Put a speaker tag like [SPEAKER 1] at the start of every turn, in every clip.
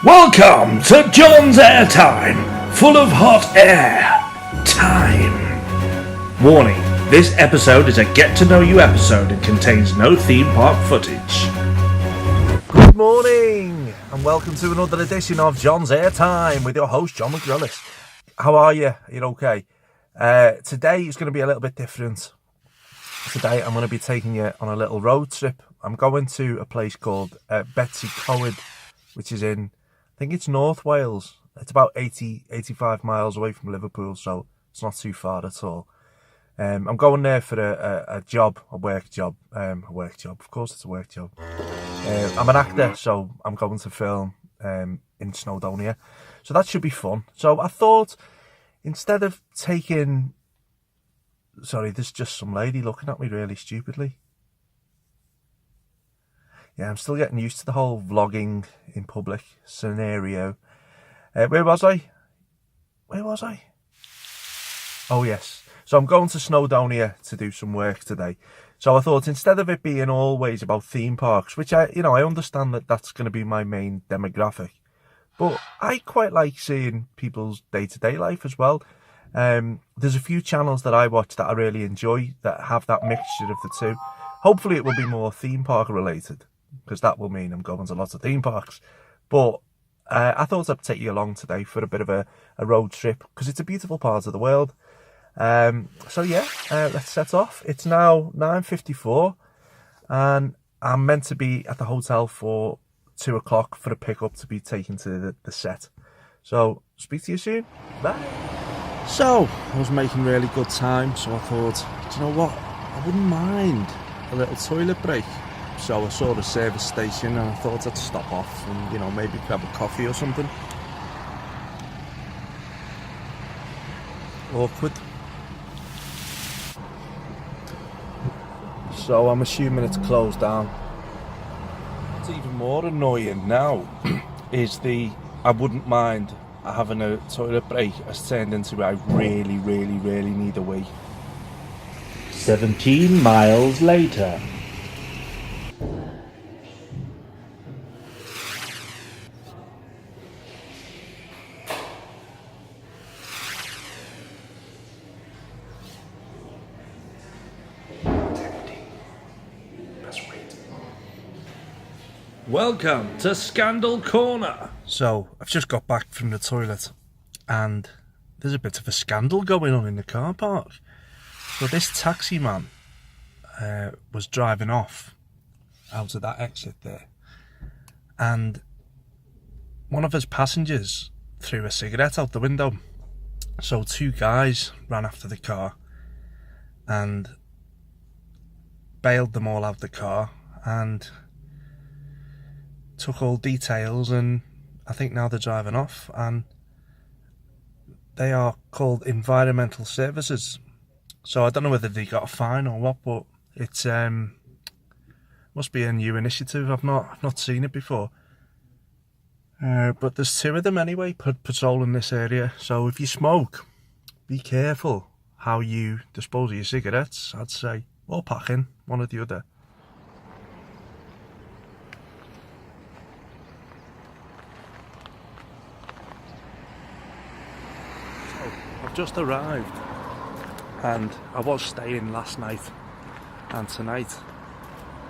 [SPEAKER 1] Welcome to John's Airtime, full of hot air. Time. Warning, this episode is a get-to-know-you episode and contains no theme park footage.
[SPEAKER 2] Good morning, and welcome to another edition of John's Airtime with your host, John McGrillis. How are you? Are you okay? Today is going to be a little bit different. Today I'm going to be taking you on a little road trip. I'm going to a place called BETWS Y COED, which is in, I think it's North Wales. It's about 85 miles away from Liverpool, so it's not too far at all. I'm going there for a work job. Of course it's a work job. I'm an actor, so I'm going to film in Snowdonia. So that should be fun. So I thought, instead of taking... Sorry, there's just some lady looking at me really stupidly. Yeah, I'm still getting used to the whole vlogging in public scenario. Where was I? Oh, yes. So I'm going to Snowdonia to do some work today. So I thought, instead of it being always about theme parks, which I understand that that's going to be my main demographic, but I quite like seeing people's day-to-day life as well. There's a few channels that I watch that I really enjoy that have that mixture of the two. Hopefully it will be more theme park related, because that will mean I'm going to lots of theme parks. But I thought I'd take you along today for a bit of a road trip, because it's a beautiful part of the world. So yeah, let's set off. It's now 9:54 and I'm meant to be at the hotel for 2 o'clock for a pickup to be taken to the set. So speak to you soon. Bye. So I was making really good time, so I thought, do you know what, I wouldn't mind a little toilet break. So I saw the service station and I thought I'd stop off and, maybe grab a coffee or something. Awkward. So I'm assuming it's closed down. What's even more annoying now is I wouldn't mind having a toilet break has turned into I really, really, really need a wee.
[SPEAKER 1] 17 miles later. Welcome to Scandal Corner. So, I've just got back from the toilet and there's a bit of a scandal going on in the car park. So this taxi man was driving off out of that exit there, and one of his passengers threw a cigarette out the window. So 2 guys ran after the car and bailed them all out the car and took all details, and I think now they're driving off, and they are called environmental services. So I don't know whether they got a fine or what, but it's must be a new initiative. I've not seen it before, but there's 2 of them anyway patrolling this area. So if you smoke, be careful how you dispose of your cigarettes, I'd say, or packing, one or the other. I've just arrived and I was staying last night and tonight,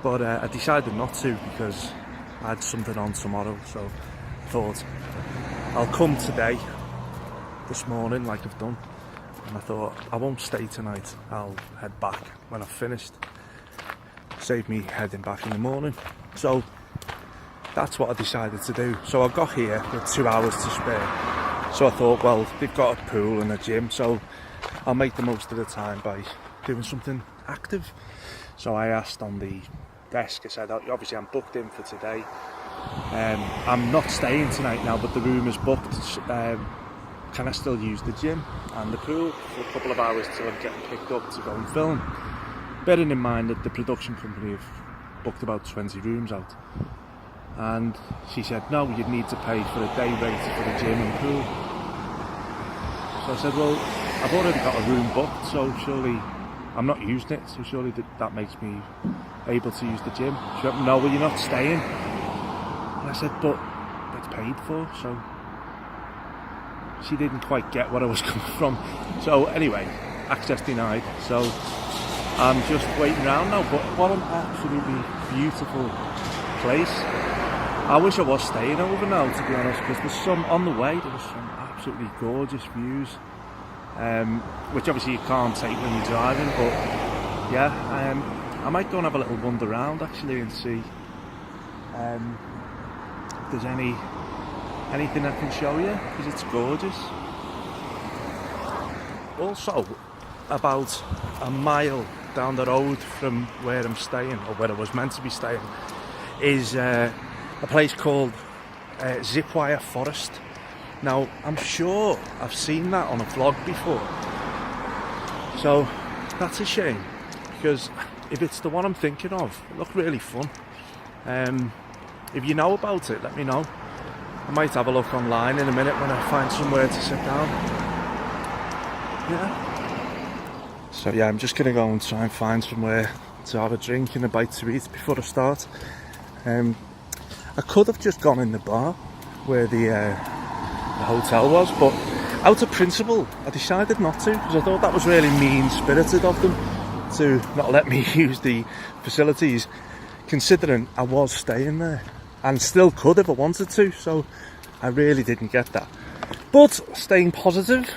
[SPEAKER 1] but I decided not to because I had something on tomorrow. So I thought I'll come today, this morning, like I've done, and I thought I won't stay tonight, I'll head back when I've finished, save me heading back in the morning. So that's what I decided to do. So I got here with 2 hours to spare. So I thought, well, they've got a pool and a gym, so I'll make the most of the time by doing something active. So I asked on the desk, I said, obviously I'm booked in for today. I'm not staying tonight now, but the room is booked. Can I still use the gym and the pool for a couple of hours till I'm getting picked up to go and film? Bearing in mind that the production company have booked about 20 rooms out. And she said, no, you'd need to pay for a day rate for the gym and pool. So I said, well, I've already got a room booked, so surely I'm not using it, so surely that makes me able to use the gym. She went, no, well, you're not staying. And I said, but it's paid for, so she didn't quite get what I was coming from. So anyway, access denied, so I'm just waiting around now. But what an absolutely beautiful place. I wish I was staying over now, to be honest, because there's some on the way. There was some absolutely gorgeous views, which obviously you can't take when you're driving. But yeah, I might go and have a little wander around actually and see if there's anything I can show you, because it's gorgeous. Also, about a mile down the road from where I'm staying, or where I was meant to be staying, is a place called Zipwire Forest. Now, I'm sure I've seen that on a vlog before, so that's a shame, because if it's the one I'm thinking of, it looked really fun. If you know about it, let me know. I might have a look online in a minute when I find somewhere to sit down. Yeah. So yeah, I'm just gonna go and try and find somewhere to have a drink and a bite to eat before I start. I could have just gone in the bar where the hotel was, but out of principle I decided not to, because I thought that was really mean-spirited of them to not let me use the facilities, considering I was staying there and still could if I wanted to. So I really didn't get that, but staying positive.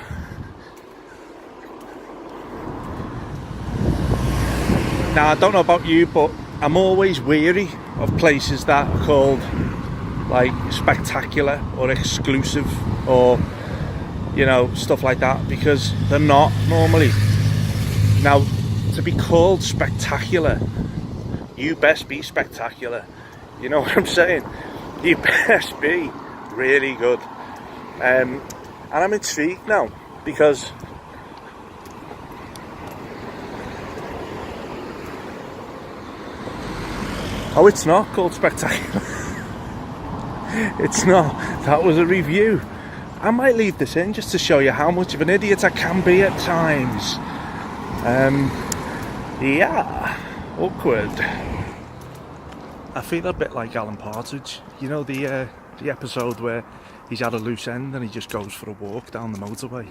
[SPEAKER 1] Now, I don't know about you, but I'm always weary of places that are called like spectacular or exclusive, or you know, stuff like that, because they're not normally. Now, to be called spectacular, you best be spectacular. You know what I'm saying? You best be really good. And I'm intrigued now, because oh, it's not called spectacular. It's not. That was a review. I might leave this in just to show you how much of an idiot I can be at times. Yeah, awkward. I feel a bit like Alan Partridge. You know the episode where he's had a loose end and he just goes for a walk down the motorway.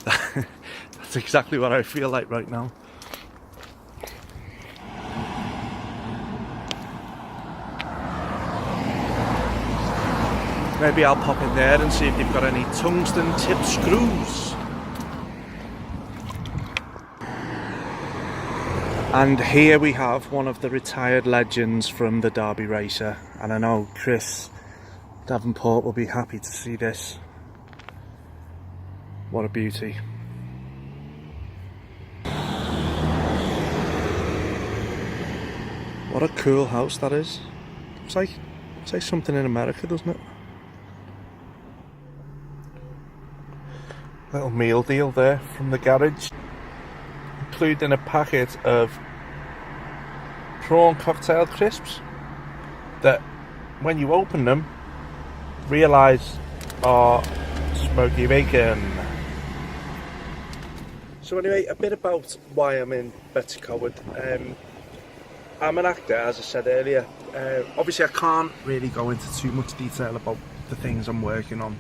[SPEAKER 1] That's exactly what I feel like right now. Maybe I'll pop in there and see if they've got any tungsten tip screws. And here we have one of the retired legends from the Derby Racer, and I know Chris Davenport will be happy to see this. What a beauty. What a cool house that is. It's like something in America, doesn't it? Little meal deal there from the garage, including a packet of prawn cocktail crisps that, when you open them, realise are smoky bacon. So anyway, a bit about why I'm in BETWS Y COED. I'm an actor, as I said earlier. Obviously I can't really go into too much detail about the things I'm working on,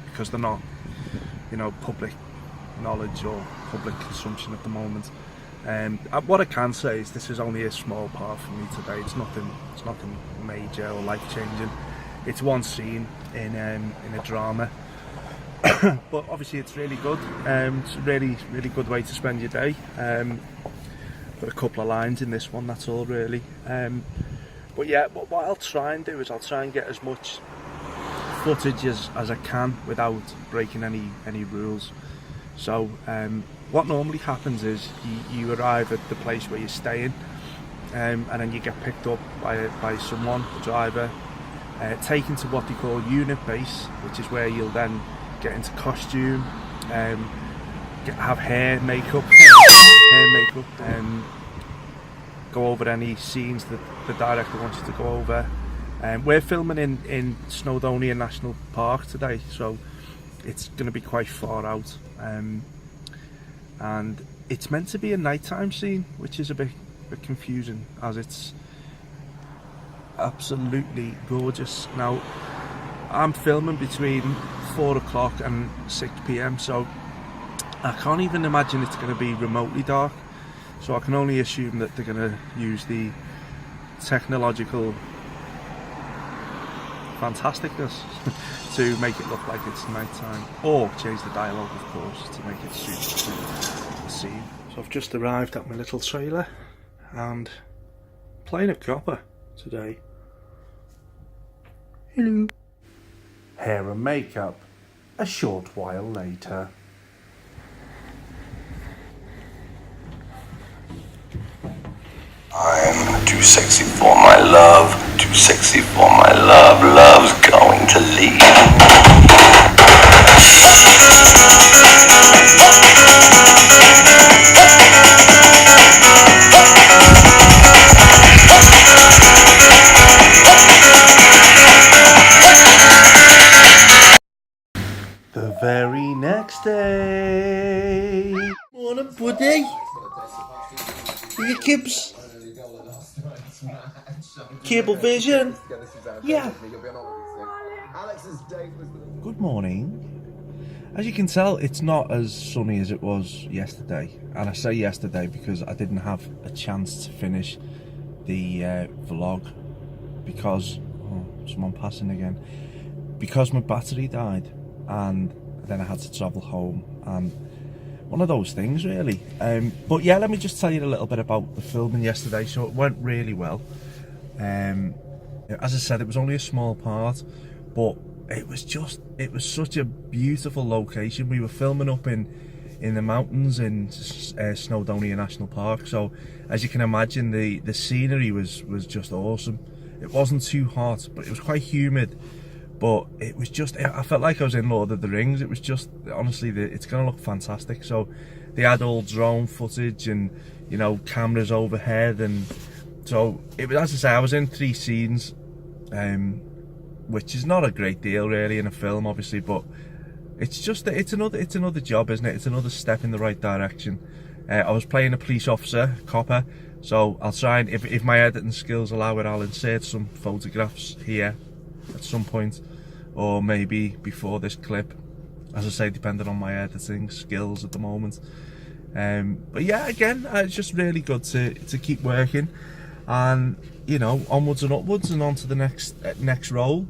[SPEAKER 1] because they're not, you know, public knowledge or public consumption at the moment. What I can say is this is only a small part for me today. It's nothing major or life-changing. It's one scene in a drama, but obviously it's really good. It's a really good way to spend your day. Got a couple of lines in this one, that's all really. But yeah, what I'll try and do is I'll try and get as much footage as I can without breaking any rules. So what normally happens is you arrive at the place where you're staying, and then you get picked up by someone, a driver, taken to what they call unit base, which is where you'll then get into costume, have hair makeup, go over any scenes that the director wants you to go over. We're filming in Snowdonia National Park today, so it's going to be quite far out, and it's meant to be a nighttime scene, which is a bit confusing, as it's absolutely gorgeous. Now, I'm filming between 4 o'clock and 6 p.m, so I can't even imagine it's going to be remotely dark. So I can only assume that they're going to use the technological fantasticness to make it look like it's night time, or change the dialogue, of course, to make it suit the scene. So I've just arrived at my little trailer and playing a copper today. Hello. Hair and makeup a short while later.
[SPEAKER 3] I'm too sexy for my love, too sexy for my love, love's going to leave.
[SPEAKER 1] The very next day.
[SPEAKER 4] Morning, buddy. Are you Kibs? Cable vision? Yeah.
[SPEAKER 2] Good morning. As you can tell, it's not as sunny as it was yesterday, and I say yesterday because I didn't have a chance to finish the vlog because someone passing again, because my battery died, and then I had to travel home, and one of those things really. But yeah, let me just tell you a little bit about the filming yesterday. So it went really well. As I said, it was only a small part, but it was such a beautiful location. We were filming up in the mountains in Snowdonia National Park, so as you can imagine, the scenery was just awesome. It wasn't too hot, but it was quite humid. But it was just, I felt like I was in Lord of the Rings. It was just, honestly, it's going to look fantastic. So they had all drone footage and, you know, cameras overhead. And so, it was, as I say, I was in 3 scenes, which is not a great deal really in a film, obviously. But it's just, it's another job, isn't it? It's another step in the right direction. I was playing a police officer, copper. So I'll try and, if my editing skills allow it, I'll insert some photographs here at some point, or maybe before this clip, as I say, depending on my editing skills at the moment. But yeah, again, it's just really good to keep working, and you know, onwards and upwards and on to the next role.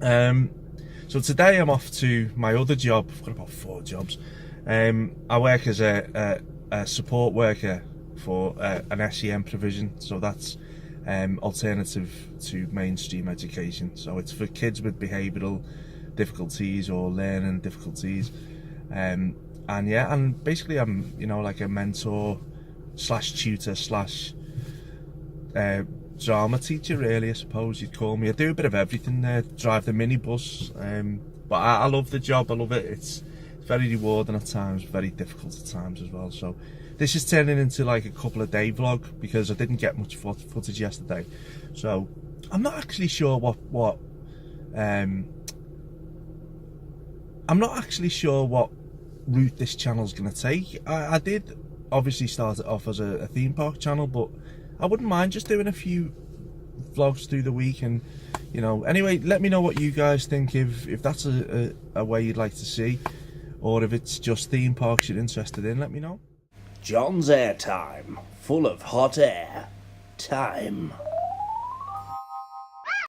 [SPEAKER 2] So today I'm off to my other job. I've got about 4 jobs. I work as a support worker for an SEM provision, so that's alternative to mainstream education. So it's for kids with behavioural difficulties or learning difficulties, and yeah, and basically I'm, you know, like a mentor slash tutor slash drama teacher really, I suppose you'd call me. I do a bit of everything there, drive the minibus, but I love the job, I love it. It's very rewarding at times, very difficult at times as well. So this is turning into like a couple of day vlog because I didn't get much footage yesterday. So I'm not actually sure what route this channel's gonna take. I did obviously start it off as a theme park channel, but I wouldn't mind just doing a few vlogs through the week. And you know, anyway, let me know what you guys think, if that's a way you'd like to see, or if it's just theme parks you're interested in. Let me know.
[SPEAKER 4] John's Airtime, full of hot air. Time.